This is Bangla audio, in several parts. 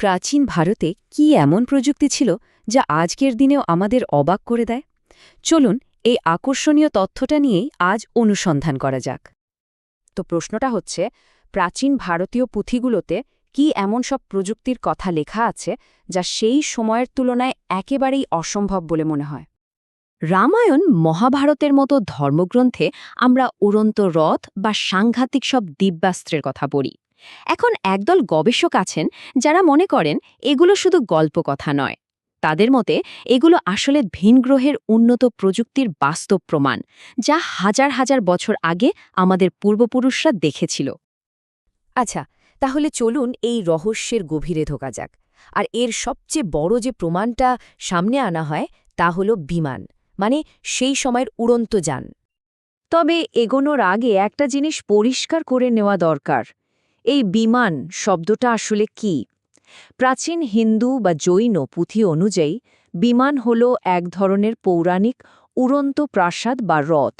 প্রাচীন ভারতে কি এমন প্রযুক্তি ছিল যা আজকের দিনেও আমাদের অবাক করে দেয়? চলুন এই আকর্ষণীয় তথ্যটা নিয়েই আজ অনুসন্ধান করা যাক। তো প্রশ্নটা হচ্ছে, প্রাচীন ভারতীয় পুঁথিগুলোতে কি এমন সব প্রযুক্তির কথা লেখা আছে যা সেই সময়ের তুলনায় একেবারেই অসম্ভব বলে মনে হয়? রামায়ণ, মহাভারতের মতো ধর্মগ্রন্থে আমরা উড়ন্ত রথ বা সাংঘাতিক সব দিব্যাস্ত্রের কথা পড়ি। এখন একদল গবেষক আছেন যারা মনে করেন এগুলো শুধু গল্পকথা নয়। তাদের মতে এগুলো আসলে ভিনগ্রহের উন্নত প্রযুক্তির বাস্তব প্রমাণ, যা হাজার হাজার বছর আগে আমাদের পূর্বপুরুষরা দেখেছিল। আচ্ছা, তাহলে চলুন এই রহস্যের গভীরে ঢোকা যাক। আর এর সবচেয়ে বড় যে প্রমাণটা সামনে আনা হয় তা হলো বিমান, মানে সেই সময়ের উড়ন্ত যান। তবে এগোনোর আগে একটা জিনিস পরিষ্কার করে নেওয়া দরকার। এই বিমান শব্দটা আসলে কি? প্রাচীন হিন্দু বা জৈন পুঁথি অনুযায়ী বিমান হল এক ধরনের পৌরাণিক উড়ন্ত প্রাসাদ বা রথ।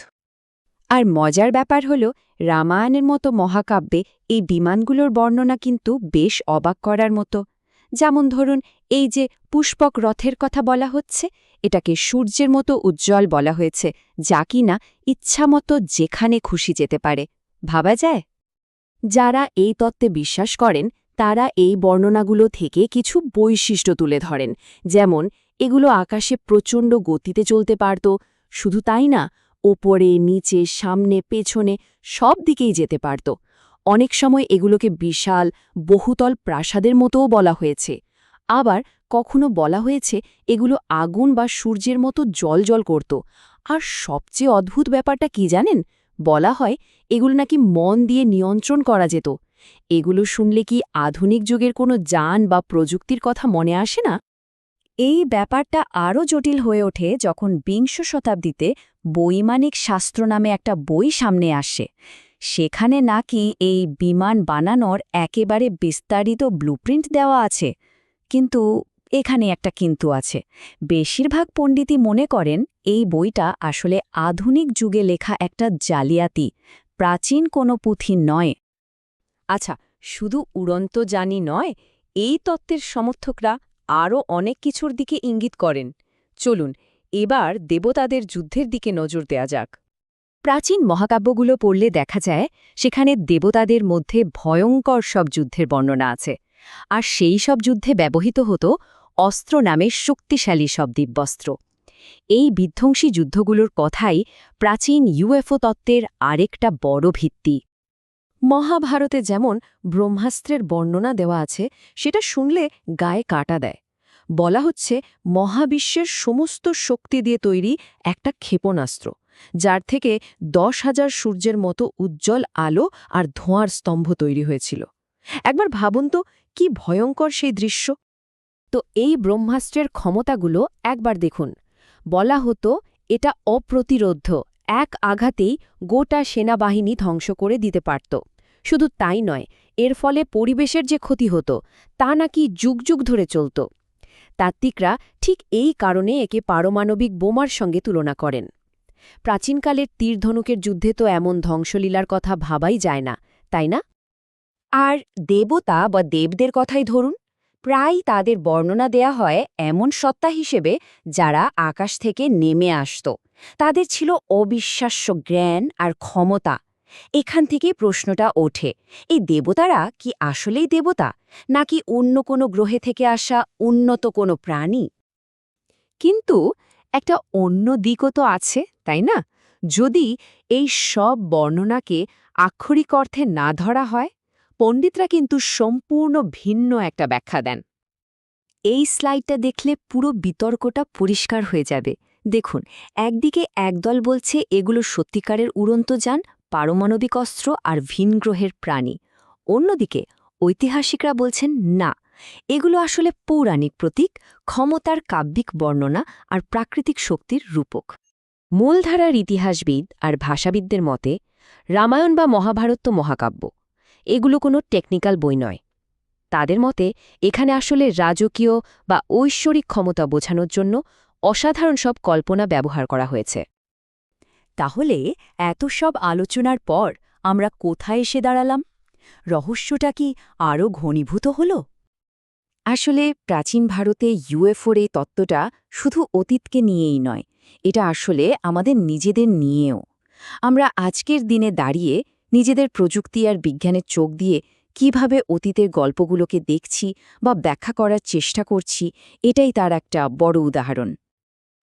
আর মজার ব্যাপার হল, রামায়ণের মতো মহাকাব্যে এই বিমানগুলোর বর্ণনা কিন্তু বেশ অবাক করার মতো। যেমন ধরুন, এই যে পুষ্পক রথের কথা বলা হচ্ছে, এটাকে সূর্যের মতো উজ্জ্বল বলা হয়েছে, যা কিনা ইচ্ছামতো যেখানে খুশি যেতে পারে। ভাবা যায়? যারা এই তত্ত্বে বিশ্বাস করেন তারা এই বর্ণনাগুলো থেকে কিছু বৈশিষ্ট্য তুলে ধরেন, যেমন এগুলো আকাশে প্রচণ্ড গতিতে চলতে পারত। শুধু তাই না, ওপরে, নিচে, সামনে, পেছনে সব দিকেই যেতে পারত। অনেক সময় এগুলোকে বিশাল, বহুতল প্রাসাদের মতোও বলা হয়েছে। আবার কখনো বলা হয়েছে এগুলো আগুন বা সূর্যের মতো জ্বলজ্বল করত। আর সবচেয়ে অদ্ভুত ব্যাপারটা কি জানেন? বলা হয় এগুলো নাকি মন দিয়ে নিয়ন্ত্রণ করা যেত। এগুলো শুনলে কি আধুনিক যুগের কোনো যান বা প্রযুক্তির কথা মনে আসে না? এই ব্যাপারটা আরও জটিল হয়ে ওঠে যখন বিংশ শতাব্দীতে বৈমানিক শাস্ত্র নামে একটা বই সামনে আসে। সেখানে নাকি এই বিমান বানানোর একেবারে বিস্তারিত ব্লুপ্রিন্ট দেওয়া আছে। কিন্তু এখানে একটা কিন্তু আছে। বেশিরভাগ পণ্ডিতই মনে করেন এই বইটা আসলে আধুনিক যুগে লেখা একটা জালিয়াতি, প্রাচীন কোনো পুঁথি নয়। আচ্ছা, শুধু উড়ন্ত যানই নয়, এই তত্ত্বের সমর্থকরা আরও অনেক কিছুর দিকে ইঙ্গিত করেন। চলুন এবার দেবতাদের যুদ্ধের দিকে নজর দেয়া যাক। প্রাচীন মহাকাব্যগুলো পড়লে দেখা যায় সেখানে দেবতাদের মধ্যে ভয়ঙ্কর সব যুদ্ধের বর্ণনা আছে। আর সেই সব যুদ্ধে ব্যবহৃত হতো অস্ত্র নামে শক্তিশালী সব দিব্যস্ত্র। এই বিধ্বংসী যুদ্ধগুলোর কথাই প্রাচীন ইউএফও তত্ত্বের আরেকটা বড় ভিত্তি। মহাভারতে যেমন ব্রহ্মাস্ত্রের বর্ণনা দেওয়া আছে, সেটা শুনলে গায়ে কাটা দেয়। বলা হচ্ছে মহাবিশ্বের সমস্ত শক্তি দিয়ে তৈরি একটা ক্ষেপণাস্ত্র, যার থেকে 10,000 সূর্যের মতো উজ্জ্বল আলো আর ধোঁয়ার স্তম্ভ তৈরি হয়েছিল। একবার ভাবুন তো, কি ভয়ঙ্কর সেই দৃশ্য। তো এই ব্রহ্মাস্ত্রের ক্ষমতাগুলো একবার দেখুন। বলা হতো এটা অপ্রতিরোধ্য, এক আঘাতেই গোটা সেনাবাহিনী ধ্বংস করে দিতে পারত। শুধু তাই নয়, এর ফলে পরিবেশের যে ক্ষতি হতো তা নাকি যুগ যুগ ধরে চলত। তাত্ত্বিকরা ঠিক এই কারণে একে পারমাণবিক বোমার সঙ্গে তুলনা করেন। প্রাচীনকালের তীরধনুকের যুদ্ধে তো এমন ধ্বংসলীলার কথা ভাবাই যায় না, তাই না? আর দেবতা বা দেবদের কথাই ধরুন, প্রায় তাদের বর্ণনা দেয়া হয় এমন সত্তা হিসেবে যারা আকাশ থেকে নেমে আসত। তাদের ছিল অবিশ্বাস্য জ্ঞান আর ক্ষমতা। এখান থেকে প্রশ্নটা ওঠে, এই দেবতারা কি আসলেই দেবতা, নাকি অন্য কোনো গ্রহে থেকে আসা উন্নত কোনো প্রাণী? কিন্তু একটা অন্য দিকও তো আছে, তাই না? যদি এই সব বর্ণনাকে আক্ষরিক অর্থে না ধরা হয়, পণ্ডিতরা কিন্তু সম্পূর্ণ ভিন্ন একটা ব্যাখ্যা দেন। এই স্লাইডটা দেখলে পুরো বিতর্কটা পরিষ্কার হয়ে যাবে। দেখুন, একদিকে একদল বলছে এগুলো সত্যিকারের উড়ন্ত যান, পারমাণবিক অস্ত্র আর ভিনগ্রহের প্রাণী। অন্যদিকে ঐতিহাসিকরা বলছেন না, এগুলো আসলে পৌরাণিক প্রতীক, ক্ষমতার কাব্যিক বর্ণনা আর প্রাকৃতিক শক্তির রূপক। মূলধারার ইতিহাসবিদ আর ভাষাবিদদের মতে রামায়ণ বা মহাভারত তো মহাকাব্য, এগুলো কোনো টেকনিক্যাল বই নয়। তাদের মতে এখানে আসলে রাজকীয় বা ঐশ্বরিক ক্ষমতা বোঝানোর জন্য অসাধারণ সব কল্পনা ব্যবহার করা হয়েছে। তাহলে এত সব আলোচনার পর আমরা কোথায় এসে দাঁড়ালাম? রহস্যটা কি আরও ঘনীভূত হল? আসলে প্রাচীন ভারতে ইউএফওর এই তত্ত্বটা শুধু অতীতকে নিয়েই নয়, এটা আসলে আমাদের নিজেদের নিয়েও। আমরা আজকের দিনে দাঁড়িয়ে নিজেদের প্রযুক্তি আর বিজ্ঞানের চোখ দিয়ে কিভাবে অতীতের গল্পগুলোকে দেখছি বা ব্যাখ্যা করার চেষ্টা করছি, এটাই তার একটা বড় উদাহরণ।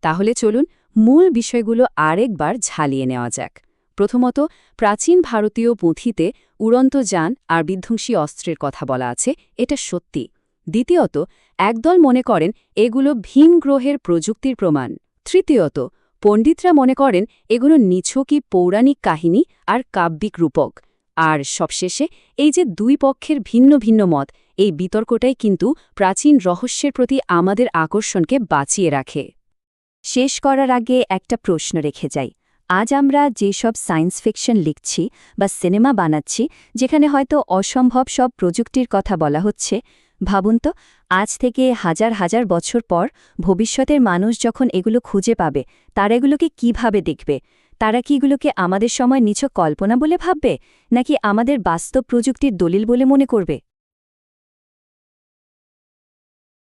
তাহলে চলুন মূল বিষয়গুলো আরেকবার ঝালিয়ে নেওয়া যাক। প্রথমত, প্রাচীন ভারতীয় পুঁথিতে উড়ন্ত যান আর বিধ্বংসী অস্ত্রের কথা বলা আছে, এটা সত্যি। দ্বিতীয়ত, একদল মনে করেন এগুলো ভিন গ্রহের প্রযুক্তির প্রমাণ। তৃতীয়ত, পণ্ডিতরা মনে করেন এগুলো নিছকই পৌরাণিক কাহিনী আর কাব্যিক রূপক। আর সবশেষে এই যে দুই পক্ষের ভিন্ন ভিন্ন মত, এই বিতর্কটাই কিন্তু প্রাচীন রহস্যের প্রতি আমাদের আকর্ষণকে বাঁচিয়ে রাখে। শেষ করার আগে একটা প্রশ্ন রেখে যাই। আজ আমরা যেসব সায়েন্স ফিকশন লিখছি বা সিনেমা বানাচ্ছি, যেখানে হয়তো অসম্ভব সব প্রযুক্তির কথা বলা হচ্ছে, ভাবুন তো, আজ থেকে হাজার হাজার বছর পর ভবিষ্যতের মানুষ যখন এগুলো খুঁজে পাবে, তারা এগুলোকে কিভাবে দেখবে? তারা কি এগুলোকে আমাদের সময় নিছক কল্পনা বলে ভাববে, নাকি আমাদের বাস্তব প্রযুক্তির দলিল বলে মনে করবে?